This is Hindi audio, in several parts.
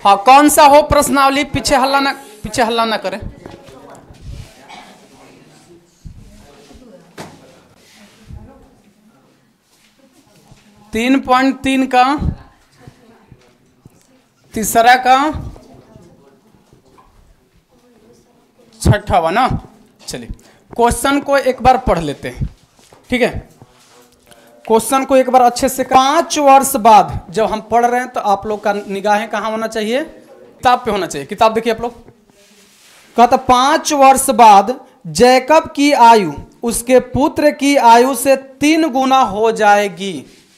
हाँ कौन सा हो प्रश्नावली, पीछे हल्ला ना करें। तीन 3.3 का तीसरा का छठा वा ना। चलिए क्वेश्चन को एक बार पढ़ लेते हैं, ठीक है। क्वेश्चन को एक बार अच्छे से 5 वर्ष बाद जब हम पढ़ रहे हैं तो आप लोग का निगाहें कहाँ होना चाहिए, किताब पे होना चाहिए। किताब देखिए आप लोग। कहता 5 वर्ष बाद जैकब की आयु उसके पुत्र की आयु से 3 गुना हो जाएगी।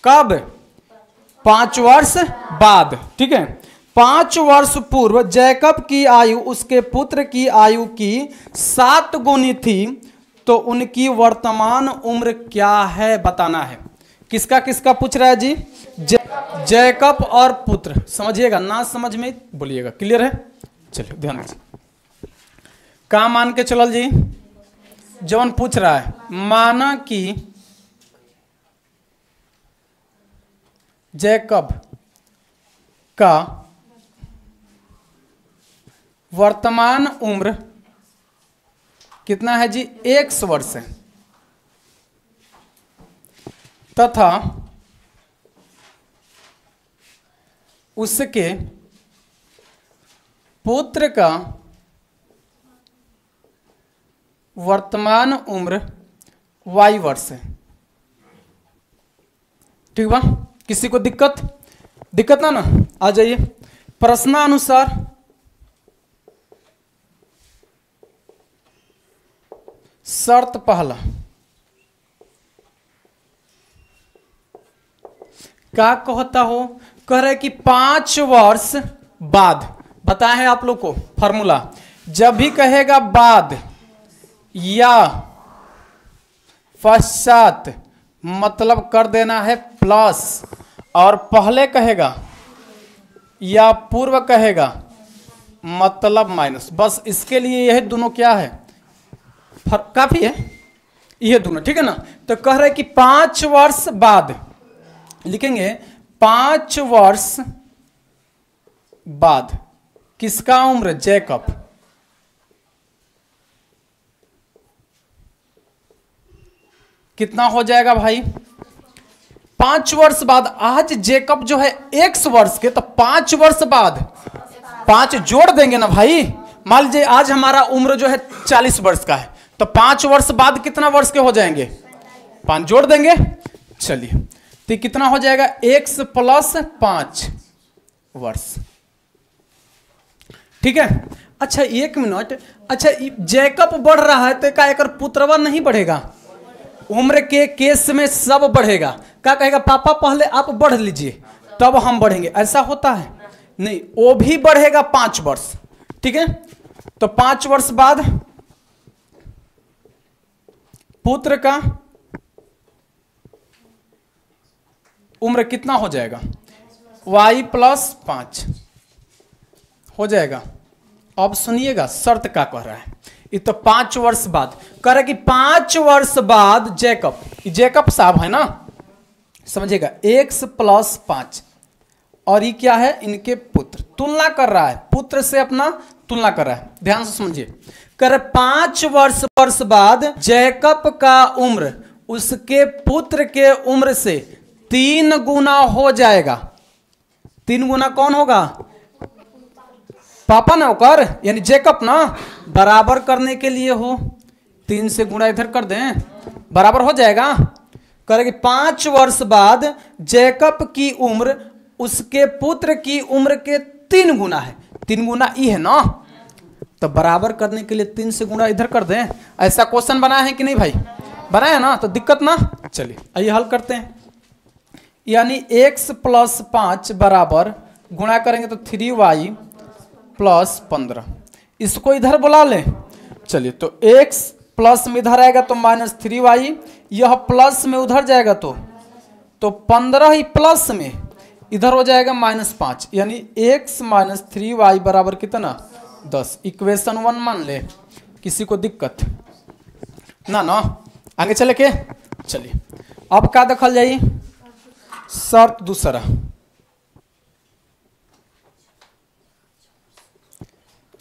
कब? 5 वर्ष बाद, ठीक है। 5 वर्ष पूर्व जैकब की आयु उसके पुत्र की आयु की 7 गुनी थी, तो उनकी वर्तमान उम्र क्या है बताना है। किसका किसका पूछ रहा है जी? जैकब और पुत्र। समझिएगा, ना समझ में बोलिएगा। क्लियर है? चलिए ध्यान दीजिए। क्या मान के चलल जी? जौन पूछ रहा है, माना कि जैकब का वर्तमान उम्र कितना है जी? 1 वर्ष है, तथा उसके पुत्र का वर्तमान उम्र y वर्ष है। ठीक बा? किसी को दिक्कत ना आ जाइए। प्रश्नानुसार शर्त पहला, क्या कहता हो? कह रहे कि 5 वर्ष बाद। बताया है आप लोग को फॉर्मूला, जब भी कहेगा बाद या पश्चात मतलब कर देना है प्लस, और पहले कहेगा या पूर्व कहेगा मतलब माइनस। बस इसके लिए यह दोनों क्या है, काफी है ये दोनों, ठीक है ना। तो कह रहे कि 5 वर्ष बाद लिखेंगे, 5 वर्ष बाद किसका उम्र? जैकब। कितना हो जाएगा भाई? 5 वर्ष बाद। आज जैकब जो है 1 वर्ष के, तो 5 वर्ष बाद 5 जोड़ देंगे ना भाई। मान लीजिए आज हमारा उम्र जो है 40 वर्ष का है, तो 5 वर्ष बाद कितना वर्ष के हो जाएंगे? 5 जोड़ देंगे। चलिए तो कितना हो जाएगा? x + 5 वर्ष, ठीक है। अच्छा 1 मिनट, अच्छा जैकब बढ़ रहा है तो क्या एक पुत्रवा नहीं बढ़ेगा? उम्र के केस में सब बढ़ेगा। क्या कहेगा? पापा पहले आप बढ़ लीजिए तब हम बढ़ेंगे। ऐसा होता है नहीं, वो भी बढ़ेगा 5 वर्ष, ठीक है। तो 5 वर्ष बाद पुत्र का उम्र कितना हो जाएगा? y + 5 हो जाएगा। अब सुनिएगा शर्त क्या कह रहा है। ये तो 5 वर्ष बाद कह रहा है कि 5 वर्ष बाद जैकब साहब है ना, समझिएगा, x + 5, और ये क्या है? इनके पुत्र। तुलना कर रहा है, पुत्र से अपना तुलना कर रहा है। ध्यान से समझिए। कह रहे 5 वर्ष बाद जैकब का उम्र उसके पुत्र के उम्र से 3 गुना हो जाएगा। 3 गुना कौन होगा? पापा ना होकर, यानी जैकब ना। बराबर करने के लिए हो 3 से गुणा इधर कर दें, बराबर हो जाएगा। करेंगे 5 वर्ष बाद जैकब की उम्र उसके पुत्र की उम्र के 3 गुना है। 3 गुना ई है ना, तो बराबर करने के लिए 3 से गुणा इधर कर दें। ऐसा क्वेश्चन बना है कि नहीं भाई? बना है ना, तो दिक्कत ना। चलिए आइए हल करते हैं। यानी x + 5 बराबर गुणा करेंगे तो 3y + 15। इसको इधर बुला लें। चलिए तो x प्लस में इधर आएगा तो -3y, यह प्लस में उधर जाएगा तो 15 ही प्लस में इधर हो जाएगा -5, यानी x - 3y बराबर कितना? 10। इक्वेशन 1 मान ले। किसी को दिक्कत ना आगे चले के? चलिए अब क्या देखल जाइए? शर्त दूसरा,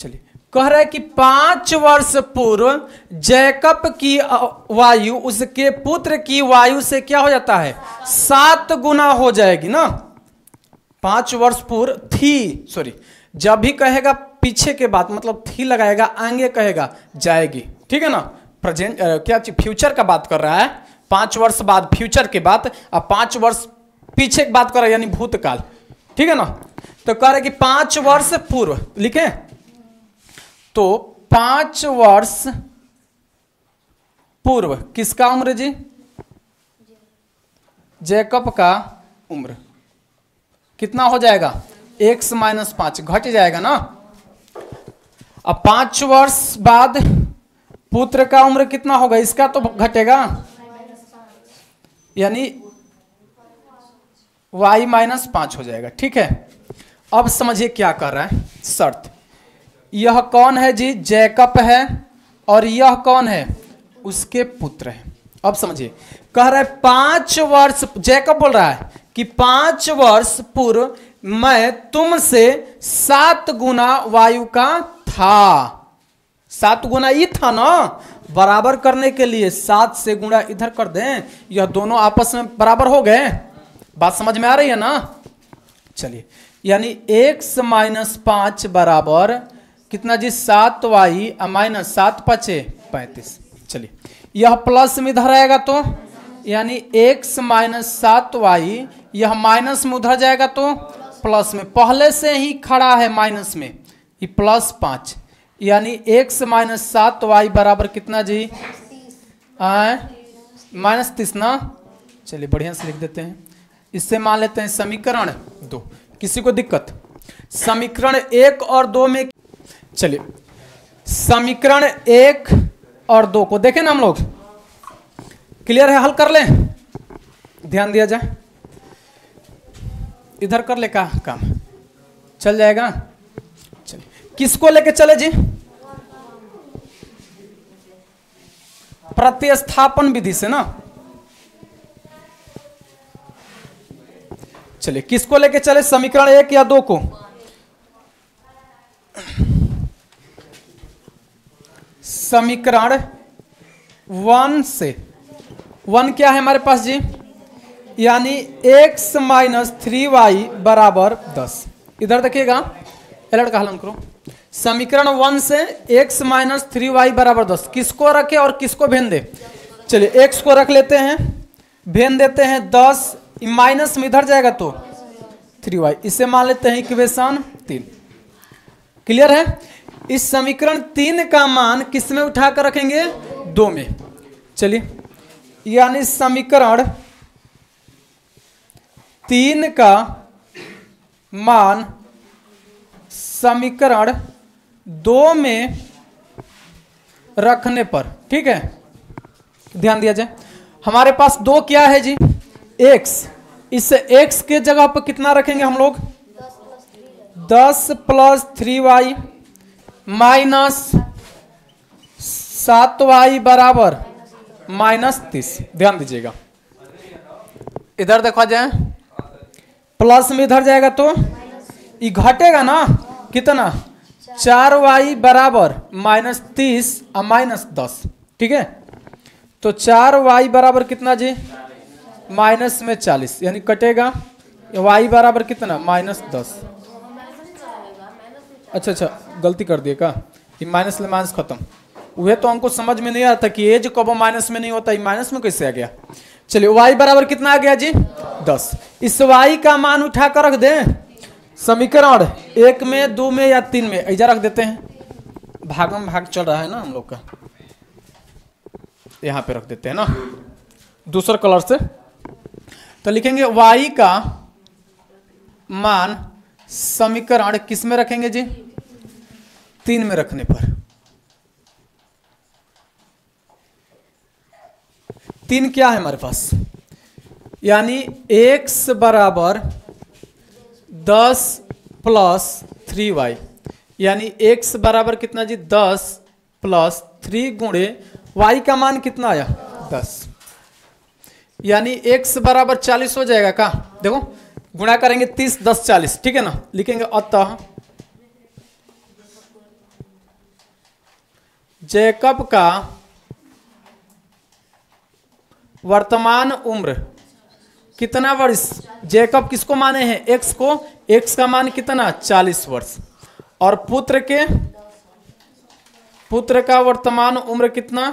चलिए, कह रहा है कि 5 वर्ष पूर्व जैकब की वायु उसके पुत्र की वायु से क्या हो जाता है, 7 गुना हो जाएगी ना। 5 वर्ष पूर्व थी, सॉरी, जब भी कहेगा पीछे के बाद मतलब थी लगाएगा, आगे कहेगा जाएगी, ठीक है ना। प्रेजेंट क्या फ्यूचर का बात कर रहा है, 5 वर्ष बाद फ्यूचर के बाद, अब 5 वर्ष पीछे की बात कर रहा है यानी भूतकाल, ठीक है ना। तो कह रहे कि 5 वर्ष पूर्व लिखे, तो 5 वर्ष पूर्व किसका उम्र जी, जैकब का उम्र कितना हो जाएगा, x - 5 घट जाएगा ना। अब 5 वर्ष बाद पुत्र का उम्र कितना होगा, इसका तो घटेगा, यानी y - 5 हो जाएगा, ठीक है। अब समझिए क्या कर रहा है, शर्त, यह कौन है जी, जैकब है, और यह कौन है, उसके पुत्र है। अब समझिए, कह रहा है 5 वर्ष, जैकब बोल रहा है कि 5 वर्ष पूर्व मैं तुमसे 7 गुना वायु का था। 7 गुना ही था ना, बराबर करने के लिए 7 से गुणा इधर कर दें, यह दोनों आपस में बराबर हो गए। बात समझ में आ रही है ना। चलिए, यानी x - 5 बराबर कितना जी, 7y - 7 × 5 = 35। चलिए, यह प्लस में इधर आएगा तो यानी x - 7y, यह माइनस में उधर जाएगा तो प्लस में, पहले से ही खड़ा है माइनस में, ये +5, यानी x - 7y बराबर कितना जी, -30 ना। चलिए बढ़िया से लिख देते हैं, इससे मान लेते हैं समीकरण 2। किसी को दिक्कत, समीकरण 1 और 2 में, चलिए समीकरण 1 और 2 को देखें ना हम लोग, क्लियर है, हल कर लें, ध्यान दिया जाए, इधर कर ले का काम चल जाएगा। चलिए, किसको लेके चले जी, प्रतिस्थापन विधि से ना। चलिए, किसको लेके चले, समीकरण 1 या 2 को, समीकरण 1 से। 1 क्या है हमारे पास जी, यानी x - 3y बराबर 10। इधर देखिएगा, एलर्ट का हलन करो, समीकरण 1 से x - 3y बराबर 10 किसको रखे और किसको भेन दे। चलिए, x को रख लेते हैं, भेन देते हैं 10, माइनस में इधर जाएगा तो 3y, इसे मान लेते हैं इक्वेशन 3। क्लियर है। इस समीकरण 3 का मान किस में उठाकर रखेंगे, 2 में। चलिए, यानी समीकरण 3 का मान समीकरण 2 में रखने पर, ठीक है, ध्यान दिया जाए, हमारे पास 2 क्या है जी, x, इस x के जगह पर कितना रखेंगे हम लोग, 10 + 3y - 7y बराबर -30। ध्यान दीजिएगा, इधर देखा जाए, प्लस में इधर जाएगा तो ये घटेगा ना, कितना, 4y बराबर -30 और -10, ठीक है। तो 4y बराबर कितना जी, माइनस में 40, यानी कटेगा, y बराबर कितना, -10। अच्छा, गलती कर दिए का, ये माइनस ले माइनस खत्म, वह तो हमको समझ में नहीं आता कि एज कब माइनस में नहीं होता, ये माइनस में कैसे आ गया। चलिए, y बराबर कितना आ गया जी, 10। इस y का मान उठा कर रख दें समीकरण 1 में, 2 में या 3 में, ऐसा रख देते हैं, भाग में भाग चल रहा है ना हम लोग का, यहाँ पे रख देते हैं ना दूसरा कलर से। तो लिखेंगे y का मान समीकरण किस में रखेंगे जी, 3 में रखने पर। 3 क्या है हमारे पास, यानी x बराबर 10 + 3y, यानी x बराबर कितना जी, 10 + 3 गुणे y का मान कितना आया, 10, यानी x बराबर 40 हो जाएगा का, देखो गुणा करेंगे 30 10 40, ठीक है ना। लिखेंगे अतः जैकब का वर्तमान उम्र कितना वर्ष, जैकब किसको माने हैं, एक्स को, एक्स का मान कितना 40 वर्ष, और पुत्र का वर्तमान उम्र कितना,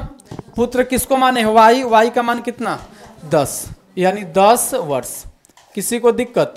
पुत्र किसको माने हैं वाई, वाई का मान कितना 10, यानी 10 वर्ष। किसी को दिक्कत?